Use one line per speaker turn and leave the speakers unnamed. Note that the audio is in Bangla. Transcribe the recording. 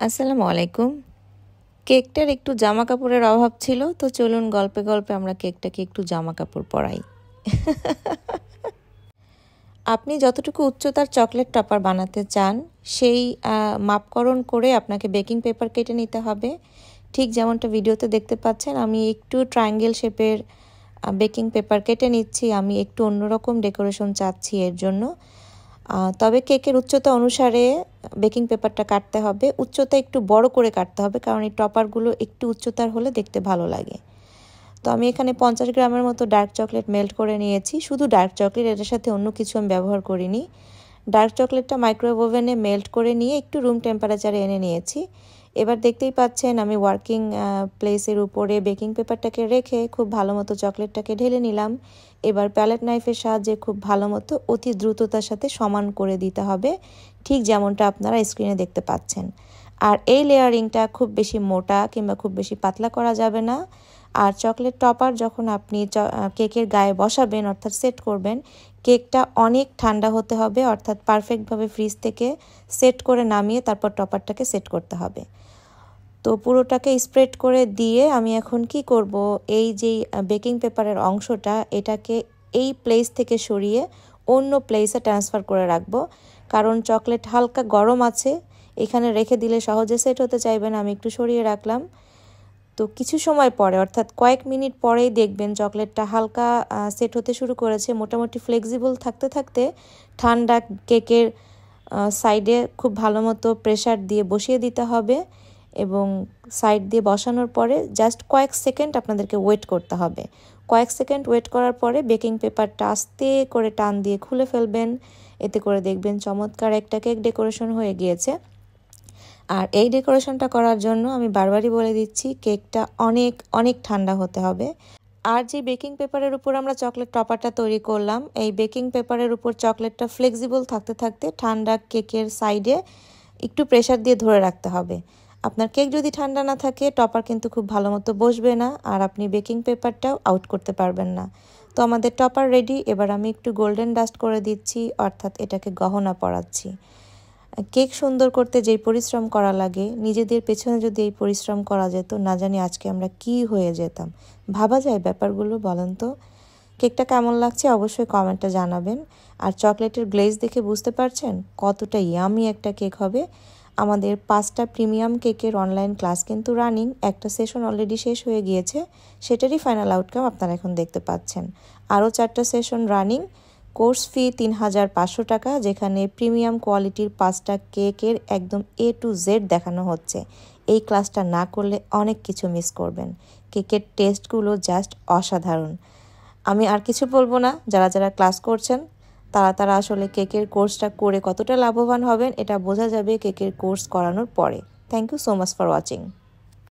আসসালামু আলাইকুম। কেকটার একটু জামা কাপড়ের অভাব ছিল, তো চলুন গল্পে গল্পে আমরা কেকটাকে একটু জামা কাপড় পরাই। আপনি যতটুকু উচ্চতার চকলেট টপার বানাতে চান সেই মাপকরণ করে আপনাকে বেকিং পেপার কেটে নিতে হবে। ঠিক যেমনটা ভিডিওতে দেখতে পাচ্ছেন, আমি একটু ট্রায়াঙ্গেল শেপের বেকিং পেপার কেটে নিচ্ছি। আমি একটু অন্যরকম ডেকোরেশন চাচ্ছি এর জন্য। তবে কেকের উচ্চতা অনুসারে বেকিং পেপারটা কাটতে হবে। উচ্চতা একটু বড় করে কাটতে হবে, কারণ এই টপারগুলো একটু উচ্চতার হলে দেখতে ভালো লাগে। তো আমি এখানে 50 গ্রামের মতো ডার্ক চকলেট মেল্ট করে নিয়েছি। শুধু ডার্ক চকলেট, এটার সাথে অন্য কিছু আমি ব্যবহার করিনি। ডার্ক চকলেটটা মাইক্রোওয়েভ ওভেনে মেল্ট করে নিয়ে একটু রুম টেম্পারেচারে এনে নিয়েছি। এবার দেখতেই পাচ্ছেন আমি ওয়ার্কিং প্লেসের উপরে বেকিং পেপারটাকে রেখে খুব ভালো মতো চকলেটটাকে ঢেলে নিলাম। এবার প্যালেট নাইফের সাহায্যে খুব ভালো মতো অতি দ্রুততার সাথে সমান করে দিতে হবে, ঠিক যেমনটা আপনারা স্ক্রিনে দেখতে পাচ্ছেন। আর এই লেয়ারিংটা খুব বেশি মোটা কিংবা খুব বেশি পাতলা করা যাবে না। আর চকলেট টপার যখন আপনি কেকের গায়ে বসাবেন অর্থাৎ সেট করবেন, কেকটা অনেক ঠান্ডা হতে হবে, অর্থাৎ পারফেক্টভাবে ফ্রিজ থেকে সেট করে নামিয়ে তারপর টপারটাকে সেট করতে হবে। তো পুরোটাকে স্প্রেড করে দিয়ে আমি এখন কি করব, এই যে বেকিং পেপারের অংশটা এটাকে এই প্লেস থেকে সরিয়ে অন্য প্লেসে ট্রান্সফার করে রাখবো, কারণ চকলেট হালকা গরম আছে, এখানে রেখে দিলে সহজে সেট হতে চাইবে না। আমি একটু সরিয়ে রাখলাম। তো কিছু সময় পরে অর্থাৎ কয়েক মিনিট পরেই দেখবেন চকলেটটা হালকা সেট হতে শুরু করেছে। মোটামুটি ফ্লেক্সিবল থাকতে থাকতে ঠান্ডা কেকের সাইডে খুব ভালো মতো প্রেসার দিয়ে বসিয়ে দিতে হবে, এবং সাইড দিয়ে বসানোর পরে জাস্ট কয়েক সেকেন্ড আপনাদেরকে ওয়েট করতে হবে। কয়েক সেকেন্ড ওয়েট করার পরে বেকিং পেপারটা আস্তে করে টান দিয়ে খুলে ফেলবেন। এতে করে দেখবেন চমৎকার একটা কেক ডেকোরেশন হয়ে গিয়েছে। আর এই ডেকোরেশনটা করার জন্য আমি বারবারই বলে দিচ্ছি, কেকটা অনেক অনেক ঠান্ডা হতে হবে। আর যে বেকিং পেপারের উপর আমরা চকলেট টপারটা তৈরি করলাম, এই বেকিং পেপারের উপর চকলেটটা ফ্লেক্সিবল থাকতে থাকতে ঠান্ডা কেকের সাইডে একটু প্রেসার দিয়ে ধরে রাখতে হবে। আপনার কেক যদি ঠান্ডা না থাকে, টপার কিন্তু খুব ভালো মতো বসবে না, আর আপনি বেকিং পেপারটাও আউট করতে পারবেন না। তো আমাদের টপার রেডি। এবার আমি একটু গোল্ডেন ডাস্ট করে দিচ্ছি, অর্থাৎ এটাকে গহনা পরাচ্ছি। কেক সুন্দর করতে যেই পরিশ্রম করা লাগে, নিজেদের পেছনে যদি এই পরিশ্রম করা যেত, না জানি আজকে আমরা কি হয়ে যেতাম। ভাবা যায় ব্যাপারগুলো, বলেন তো। কেকটা কেমন লাগছে অবশ্যই কমেন্টে জানাবেন। আর চকলেটের গ্লেজ দেখে বুঝতে পারছেন কতটা ইয়ামি একটা কেক হবে। আমাদের 5টা প্রিমিয়াম কেকের অনলাইন ক্লাস কিন্তু রানিং। একটা সেশন অলরেডি শেষ হয়ে গিয়েছে, সেটারই ফাইনাল আউটকাম আপনারা এখন দেখতে পাচ্ছেন। আরও 4টা সেশন রানিং। কোর্স ফি 3500 টাকা, যেখানে প্রিমিয়াম কোয়ালিটির 5টা কেকের একদম A to Z দেখানো হচ্ছে। এই ক্লাসটা না করলে অনেক কিছু মিস করবেন। কেকের টেস্টগুলো জাস্ট অসাধারণ। আমি আর কিছু বলবো না। যারা যারা ক্লাস করছেন তারা আসলে কেকের কোর্সটা করে কতটা লাভবান হবেন এটা বোঝা যাবে কেকের কোর্স করানোর পরে। Thank you so much for watching.